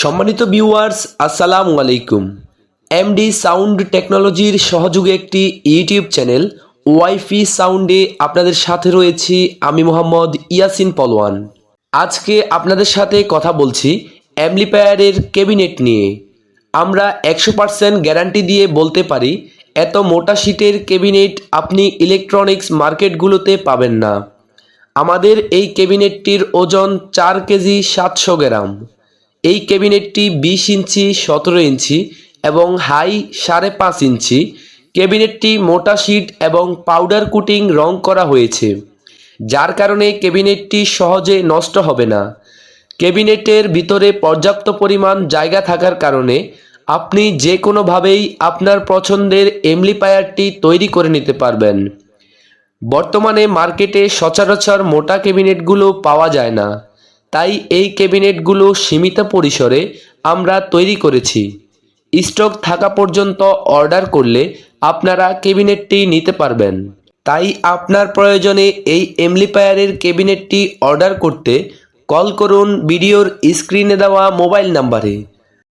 সম্মানিত ভিউয়ার্স, আসসালামু আলাইকুম। এমডি সাউন্ড টেকনোলজির সহযোগে একটি ইউটিউব চ্যানেল ওয়াইফি সাউন্ডে আপনাদের সাথে রয়েছি আমি মোহাম্মদ ইয়াসিন পলোয়ান। আজকে আপনাদের সাথে কথা বলছি অ্যাম্প্লিফায়ারের ক্যাবিনেট নিয়ে। আমরা 100% গ্যারান্টি দিয়ে বলতে পারি এত মোটা শীটের ক্যাবিনেট আপনি ইলেকট্রনিক্স মার্কেটগুলোতে পাবেন না। আমাদের এই ক্যাবিনেটটির ওজন 4 কেজি 700 গ্রাম। এই ক্যাবিনেটটি 20 ইঞ্চি 17 ইঞ্চি এবং হাই 5.5 ইঞ্চি। ক্যাবিনেটটি মোটা শীট এবং পাউডার কোটিং রং করা হয়েছে, যার কারণে ক্যাবিনেটটি সহজে নষ্ট হবে না। ক্যাবিনেটের ভিতরে পর্যাপ্ত পরিমাণ জায়গা থাকার কারণে আপনি যে কোনোভাবেই আপনার পছন্দের অ্যাম্প্লিফায়ারটি তৈরি করে নিতে পারবেন। বর্তমানে মার্কেটে সচরাচর মোটা ক্যাবিনেটগুলো পাওয়া যায় না, তাই এই ক্যাবিনেটগুলো সীমিত পরিসরে আমরা তৈরি করেছি। স্টক থাকা পর্যন্ত অর্ডার করলে আপনারা ক্যাবিনেটটি নিতে পারবেন। তাই আপনার প্রয়োজনে এই অ্যাম্প্লিফায়ারের ক্যাবিনেটটি অর্ডার করতে কল করুন ভিডিওর স্ক্রিনে দেওয়া মোবাইল নাম্বারে।